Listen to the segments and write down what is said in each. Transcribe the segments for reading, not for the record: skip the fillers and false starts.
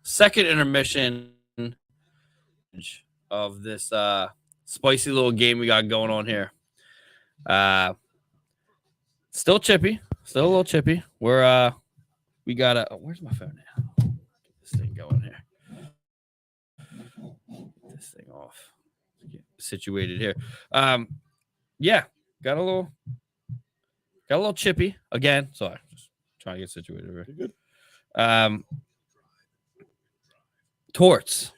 Second intermission of this spicy little game we got going on here. Still chippy, still a little chippy. We got a where's my phone now? Get this thing going here. Get this thing off. Get situated here. Yeah, got a little chippy again. Sorry, just trying to get situated here. Good. Torts.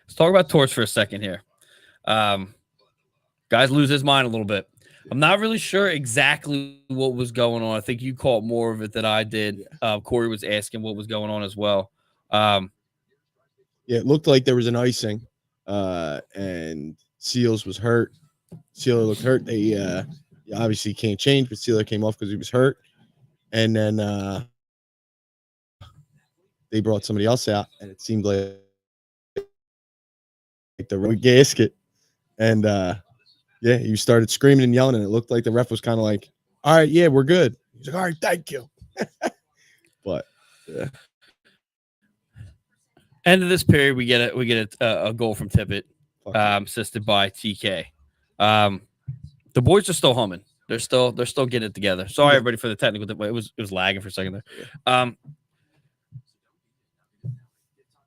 Let's talk about Torts for a second here. Guys lose his mind a little bit. I'm not really sure exactly what was going on. I think you caught more of it than I did. Corey was asking what was going on as well. Yeah, it looked like there was an icing, and Seals was hurt. Sealer looked hurt. They obviously can't change, but Sealer came off because he was hurt. And then they brought somebody else out, and it seemed like the road gasket. And yeah, you started screaming and yelling, and it looked like the ref was kind of like, all right, yeah, we're good. He's like, all right, thank you. But yeah. End of this period, we get a goal from Tippett, assisted by TK. The boys are still humming. They're still getting it together. Sorry, everybody, for the technical. It was lagging for a second there.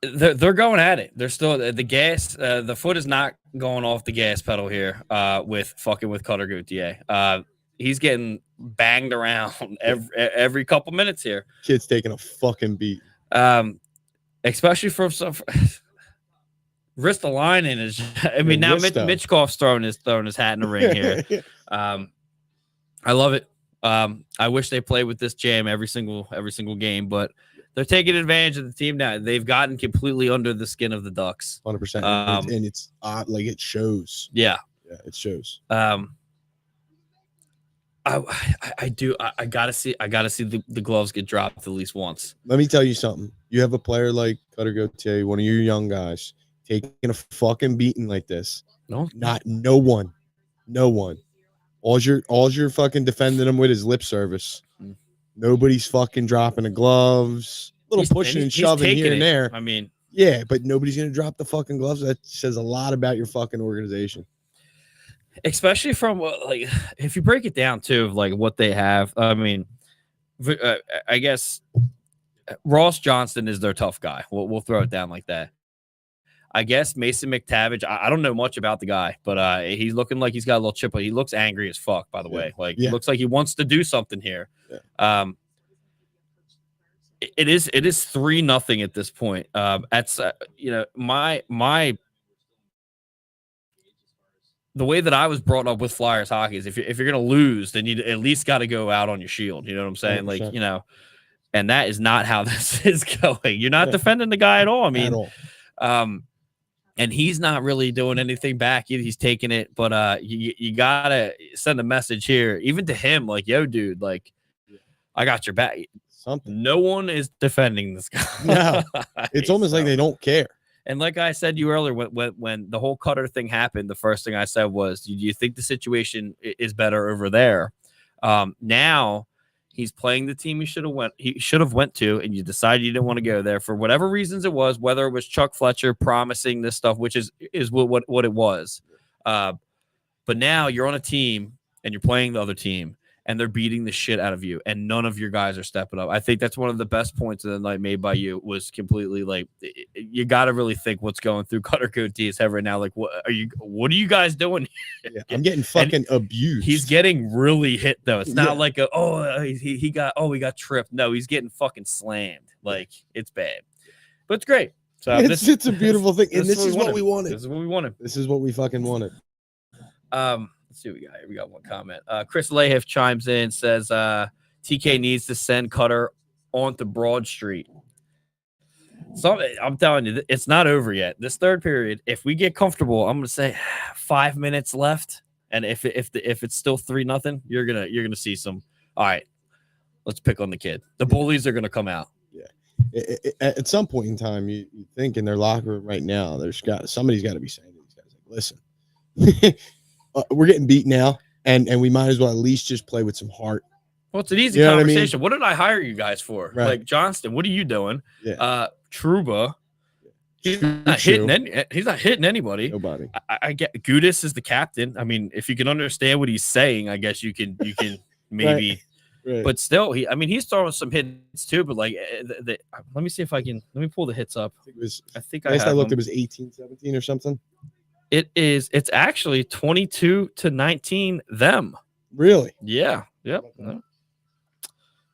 They're going at it. They're still the gas. The foot is not going off the gas pedal here. With Cutter Gauthier. He's getting banged around every couple minutes here. Kid's taking a fucking beat. Especially from some Ristolainen is. I mean, now Mitchkoff's throwing his hat in the ring here. I love it. I wish they played with this jam every single game, but they're taking advantage of the team now. They've gotten completely under the skin of the Ducks. 100%. And it's odd, like it shows. Yeah, it shows. I gotta see the gloves get dropped at least once. Let me tell you something. You have a player like Cutter Gauthier, one of your young guys, taking a fucking beating like this. No one. All you're fucking defending him with is lip service. Nobody's fucking dropping the gloves. Little pushing and shoving here and there. I mean, yeah, but nobody's gonna drop the fucking gloves. That says a lot about your fucking organization. Especially from like, if you break it down too, like what they have. I mean, I guess Ross Johnston is their tough guy. We'll throw it down like that. I guess Mason McTavish. I don't know much about the guy, but he's looking like he's got a little chip. But he looks angry as fuck. By the way, like he looks like he wants to do something here. Yeah. It is 3-0 at this point. That's my. The way that I was brought up with Flyers hockey is if you're gonna lose, then you at least got to go out on your shield. You know what I'm saying? 100%. Like, and that is not how this is going. You're not defending the guy at all. I mean, and he's not really doing anything back. He's taking it, but you gotta send a message here, even to him, like, yo, dude, like, I got your back. Something. No one is defending this guy. No, it's almost like they don't care. And like I said to you earlier, when the whole Cutter thing happened, the first thing I said was, do you think the situation is better over there? Now he's playing the team he should have went to, and you decided you didn't want to go there for whatever reasons it was, whether it was Chuck Fletcher promising this stuff, which is what it was. But now you're on a team and you're playing the other team, and they're beating the shit out of you, and none of your guys are stepping up. I think that's one of the best points of the night made by you, was completely like, you got to really think what's going through Cutter Gautier's head right now. Like, what are you guys doing? Yeah, I'm getting fucking abused. He's getting really hit though. It's not like he got tripped. No, he's getting fucking slammed. Like, it's bad, but it's great. So it's a beautiful thing, and this is what we wanted. This is what we wanted. This is what we fucking wanted. Let's see what we got here. We got one comment. Chris Lahiff chimes in, says TK needs to send Cutter onto Broad Street. So I'm telling you, it's not over yet. This third period, if we get comfortable, I'm gonna say 5 minutes left, and if it's still 3-0, you're gonna see some. All right, let's pick on the kid. The bullies are gonna come out. Yeah, at some point in time, you think in their locker room right now, somebody's got to be saying these listen, we're getting beat now, and we might as well at least just play with some heart. Well, it's an easy conversation. What did I hire you guys for? Right. Like, Johnston, what are you doing? Yeah. Truba, he's not hitting anybody. Nobody. I get Gudis is the captain. I mean, if you can understand what he's saying, I guess you can maybe. Right. But still, he's throwing some hits too. But like, let me see if I can. Let me pull the hits up. I think I looked. It was 18-17 or something. It's actually 22-19 them. Really? Yeah. Yep. Okay.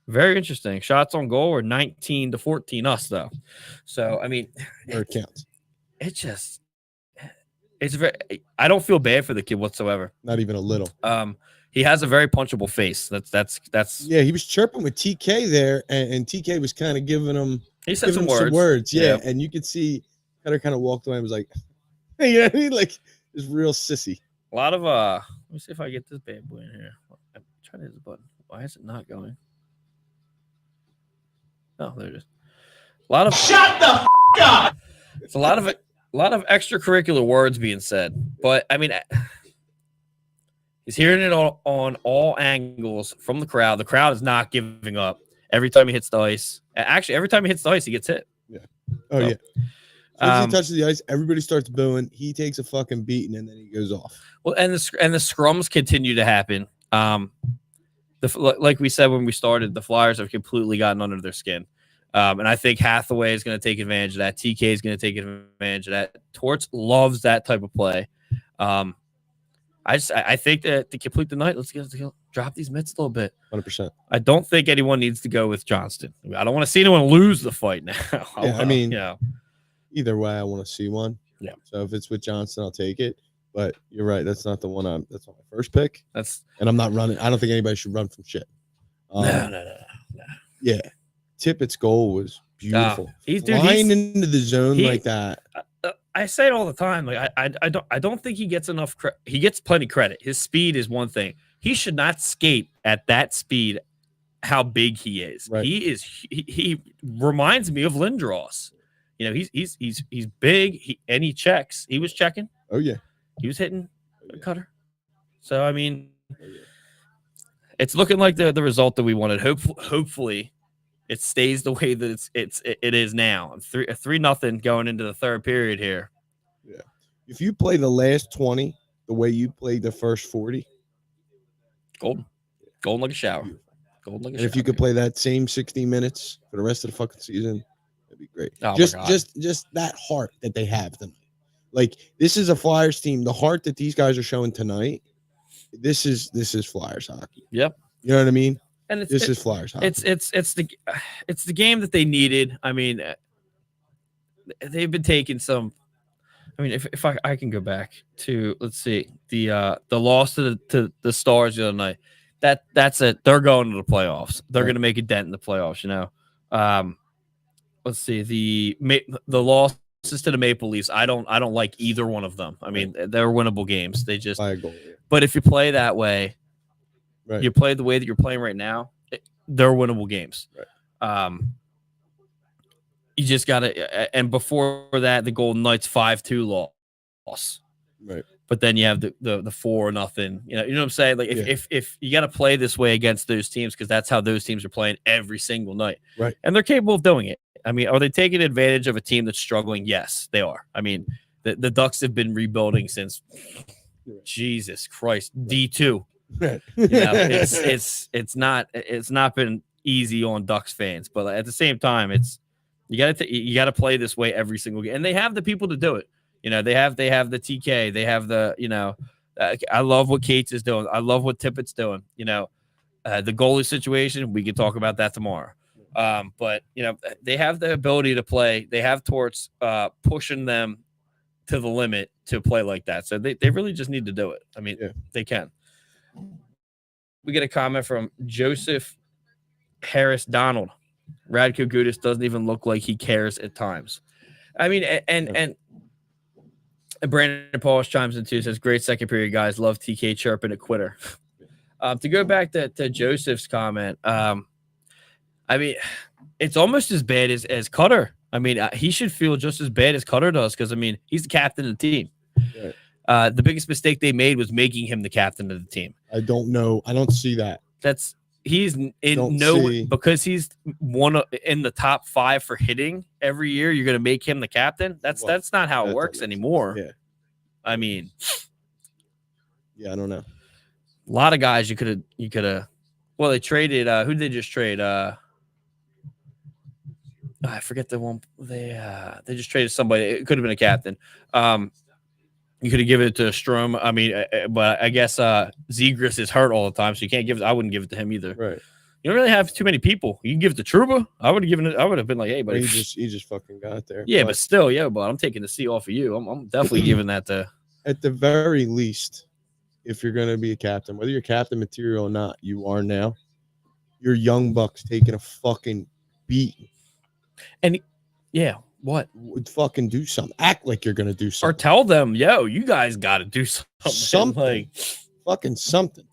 Very interesting. Shots on goal were 19-14 us though. So I mean, where it counts. It's very. I don't feel bad for the kid whatsoever. Not even a little. He has a very punchable face. That's. Yeah, he was chirping with TK there, and TK was kind of giving him. He said some words. Yeah, and you could see Cutter kind of walked away and was like, you know what I mean? Like, this real sissy. A lot of let me see if I get this bad boy in here. I'm trying to hit the button. Why is it not going? Oh, there it is. A lot of shut the f*** up. It's a lot of extracurricular words being said, but I mean, he's hearing it on all angles from the crowd. The crowd is not giving up every time he hits the ice. Actually, every time he hits the ice, he gets hit. Yeah. Oh yeah. As he touches the ice, everybody starts booing. He takes a fucking beating, and then he goes off. Well, and the scrums continue to happen. Like we said when we started, the Flyers have completely gotten under their skin. And I think Hathaway is going to take advantage of that. TK is going to take advantage of that. Torts loves that type of play. I think that to complete the night, let's drop these mitts a little bit. 100%. I don't think anyone needs to go with Johnston. I don't want to see anyone lose the fight now. Yeah, I mean, either way, I want to see one. Yeah. So if it's with Johnston, I'll take it. But you're right. That's not the one. That's not my first pick. And I'm not running. I don't think anybody should run from shit. No. Yeah. Tippett's goal was beautiful. He's flying into the zone like that. I say it all the time. Like I don't think he gets enough credit. He gets plenty credit. His speed is one thing. He should not skate at that speed. How big he is. Right. He reminds me of Lindros. You know, he's big. He checks. He was checking. Oh yeah. He was hitting a cutter. So I mean, it's looking like the result that we wanted. Hopefully, it stays the way that it is now. 3-0 going into the third period here. Yeah. If you play the last 20 the way you played the first 40, golden like a shower. Golden like a shower. If you could play that same 60 minutes for the rest of the fucking season, that'd be great. Oh, just that heart that they have tonight. Like, this is a Flyers team. The heart that these guys are showing tonight, this is Flyers hockey. Yep. You know what I mean? And this is Flyers hockey. It's the game that they needed. I mean, they've been taking some. I mean, if I can go back to, let's see, the loss to the Stars the other night. That's it. They're going to the playoffs. They're going to make a dent in the playoffs. You know. Let's see, the loss to the Maple Leafs, I don't like either one of them. I mean, they're winnable games. They just But if you play that way, right, you play the way that you're playing right now, they're winnable games. Right. You just gotta, and before that, the Golden Knights 5-2 loss. Right. But then you have the 4-0. You know what I'm saying? Like if you got to play this way against those teams, because that's how those teams are playing every single night. Right. And they're capable of doing it. I mean, are they taking advantage of a team that's struggling? Yes, they are. I mean, the Ducks have been rebuilding since Jesus Christ, D2. Right. You know, it's not been easy on Ducks fans, but at the same time, you got to play this way every single game, and they have the people to do it. You know, they have the TK, they have the, you know, I love what Cates is doing. I love what Tippett's doing. You know, the goalie situation, we can talk about that tomorrow. But you know, they have the ability to play. They have Torts pushing them to the limit to play like that. So they really just need to do it. I mean, they can. We get a comment from Joseph Harris Donald. Radko Gudas doesn't even look like he cares at times. I mean, and Brandon Pauls chimes in too, says, great second period, guys. Love TK chirping a quitter. To go back to Joseph's comment, I mean, it's almost as bad as Cutter. I mean, he should feel just as bad as Cutter does because, I mean, he's the captain of the team. The biggest mistake they made was making him the captain of the team. I don't know. I don't see that. He's because he's in the top 5 for hitting every year. You're going to make him the captain. That's not how it works anymore. Yeah. I mean, yeah, I don't know. A lot of guys you could have. Well, they traded. Who did they just trade? I forget the one. They just traded somebody. It could have been a captain. You could have given it to Strom. I mean, but I guess Zegras is hurt all the time, so you can't give it. I wouldn't give it to him either. Right. You don't really have too many people. You can give it to Trouba. I would have given it. I would have been like, hey, buddy. He just fucking got it there. Yeah, but still, but I'm taking the C off of you. I'm definitely giving that to. At the very least, if you're gonna be a captain, whether you're captain material or not, you are now. Your young bucks taking a fucking beat. And what? Would fucking do something. Act like you're gonna do something. Or tell them, yo, you guys got to do something. Something. Fucking something.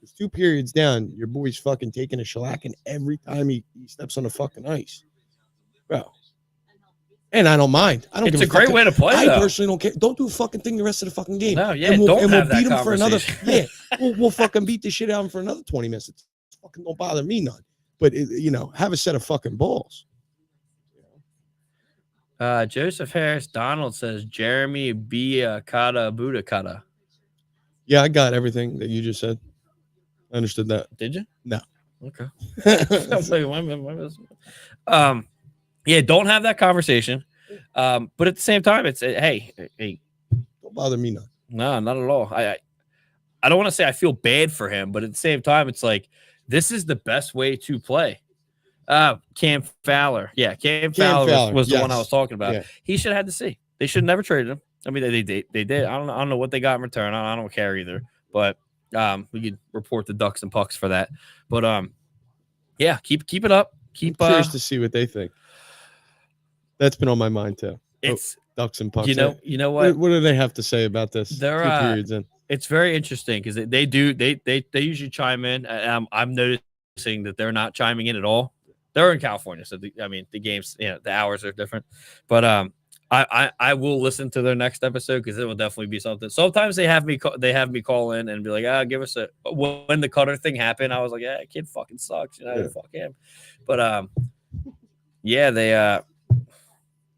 It's 2 periods down. Your boy's fucking taking a shellacking every time he steps on the fucking ice, bro. And I don't mind. I don't. It's a great way to play. I personally don't care. Don't do a fucking thing the rest of the fucking game. No, yeah, and we'll beat him for another. Yeah, we'll fucking beat the shit out of him for another 20 minutes. It fucking don't bother me none. But have a set of fucking balls. Joseph Harris Donald says Jeremy Biakata Budakata. Yeah, I got everything that you just said. I understood that. Did you? No. Okay. Yeah, don't have that conversation. But at the same time, it's hey. Don't bother me none. No, not at all. I don't want to say I feel bad for him, but at the same time, it's like this is the best way to play. Cam Fowler. Yeah, Cam Fowler was the one I was talking about. Yeah. He should have had to see. They should have never traded him. I mean, they did. I don't know what they got in return. I don't care either. But we could report the Ducks and Pucks for that. But yeah, keep it up. I'm curious to see what they think. That's been on my mind too. It's Ducks and Pucks. You know what? What do they have to say about this? They're 2 periods in. It's very interesting because they usually chime in. I'm noticing that they're not chiming in at all. They're in California, so the games, the hours are different. But I will listen to their next episode because it will definitely be something. Sometimes they have me call in and be like, give us a. When the Cutter thing happened, I was like, that kid fucking sucks, fuck him. But yeah, they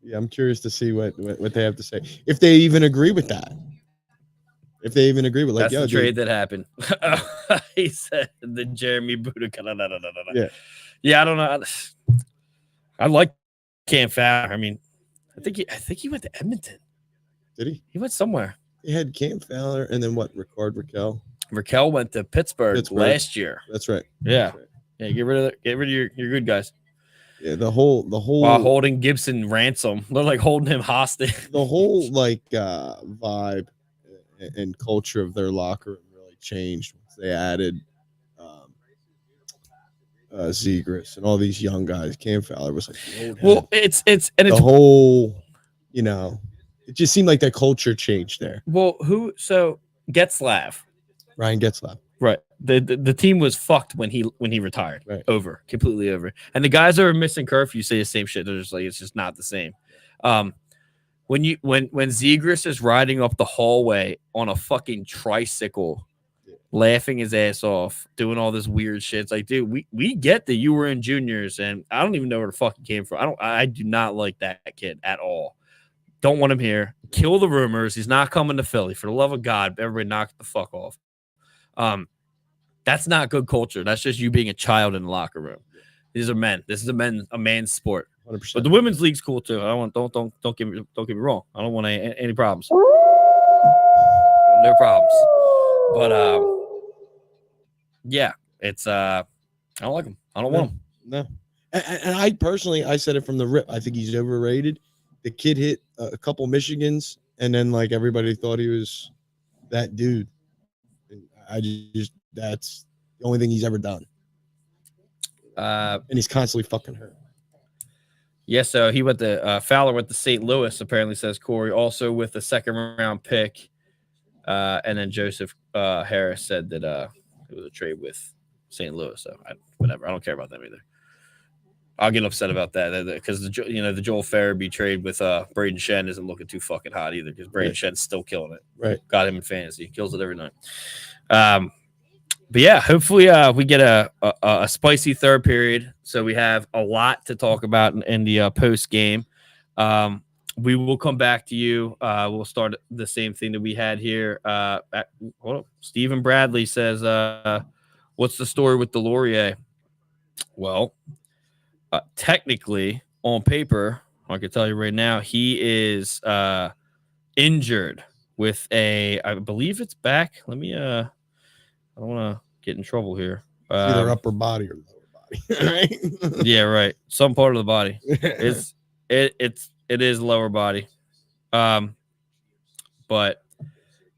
Yeah, I'm curious to see what they have to say. If they even agree with that. If they even agree with that's the trade that happened. He said the Jeremy Budakata. Yeah, I don't know. I like Cam Fowler. I mean, I think he went to Edmonton. Did he? He went somewhere. He had Cam Fowler and then what? Ricard Raquel. Raquel went to Pittsburgh last year. That's right. Yeah. That's right. Yeah, get rid of your good guys. Yeah, the whole while holding Gibson ransom. They're like holding him hostage. The whole vibe and culture of their locker room really changed once they added Zegras and all these young guys. Cam Fowler was like, it's the whole, it just seemed like their culture changed there. Well, Getzlav, Ryan Getzlav, right? The team was fucked when he retired. Right. Completely over. And the guys that are missing curfew say the same shit. They're just like, it's just not the same. When Zegras is riding up the hallway on a fucking tricycle, laughing his ass off, doing all this weird shit. It's like, dude, we get that you were in juniors, and I don't even know where the fuck he came from. I do not like that kid at all. Don't want him here. Kill the rumors. He's not coming to Philly. For the love of God, everybody knock the fuck off. That's not good culture. That's just you being a child in the locker room. These are men. This is a man's sport. 100%. But the women's league's cool too. Don't get me wrong. I don't want any problems. No problems. But yeah, it's I don't like him. I don't want him. No. And I personally, I said it from the rip. I think he's overrated. The kid hit a couple Michigans, and then everybody thought he was that dude. That's the only thing he's ever done. And he's constantly fucking hurt. Yeah, so he went to Fowler went to St. Louis, apparently, says Corey, also with a second-round pick. And then Joseph Harris said that it was a trade with St. Louis. So whatever. I don't care about them either. I'll get upset about that because the Joel Farabee trade with Braden Shen isn't looking too fucking hot either because Braden Shen's still killing it. Right. Got him in fantasy. He kills it every night. But yeah, hopefully we get a spicy third period. So we have a lot to talk about in the post game. We will come back to you. We'll start the same thing that we had here. Stephen Bradley says, what's the story with Delorier? Well, technically, on paper, I can tell you right now, he is injured with I believe it's back. Let me, I don't want to get in trouble here. Either upper body or lower body, right? Yeah, right. Some part of the body. It is lower body. But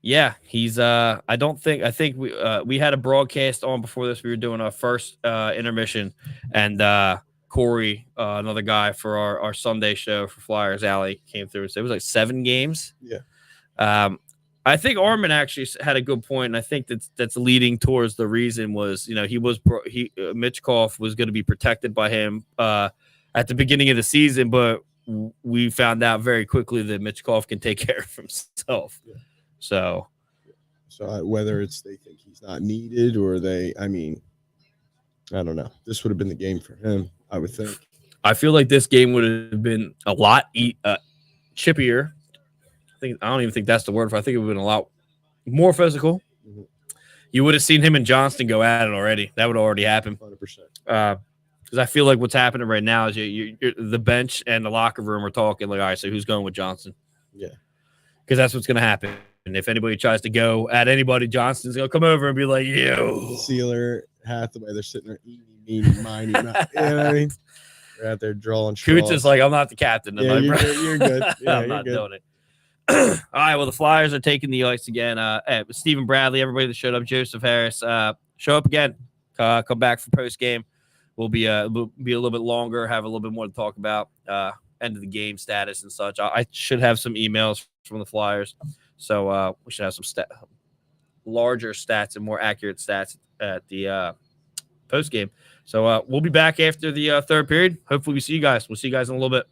yeah, he's I think we had a broadcast on before this. We were doing our first intermission, and Corey, another guy for our Sunday show for Flyers Alley, came through and said it was like 7 games. Yeah. I think Armen actually had a good point, and I think that's leading towards the reason was, Mitchkov was going to be protected by him at the beginning of the season, but we found out very quickly that Mitchkov can take care of himself. Yeah. So whether it's they think he's not needed or I don't know. This would have been the game for him, I would think. I feel like this game would have been a lot chippier. I don't even think that's the word for it. I think it would have been a lot more physical. Mm-hmm. You would have seen him and Johnston go at it already. That would have already happened. 100%. Because I feel like what's happening right now is you're the bench and the locker room are talking like, all right, so who's going with Johnston? Yeah. Because that's what's going to happen. And if anybody tries to go at anybody, Johnston's going to come over and be like, yo. Sealer, Hathaway, they're sitting there eating, mining. You know what I mean? They're out there drawing straws. Coots is like, I'm not the captain. Yeah, you're good. Yeah, I'm not doing it. All right, well, the Flyers are taking the ice again. Stephen Bradley, everybody that showed up, Joseph Harris, show up again. Come back for post game. We'll be a little bit longer, have a little bit more to talk about. End of the game status and such. I should have some emails from the Flyers, so we should have some larger stats and more accurate stats at the post game. So we'll be back after the third period. Hopefully, we see you guys. We'll see you guys in a little bit.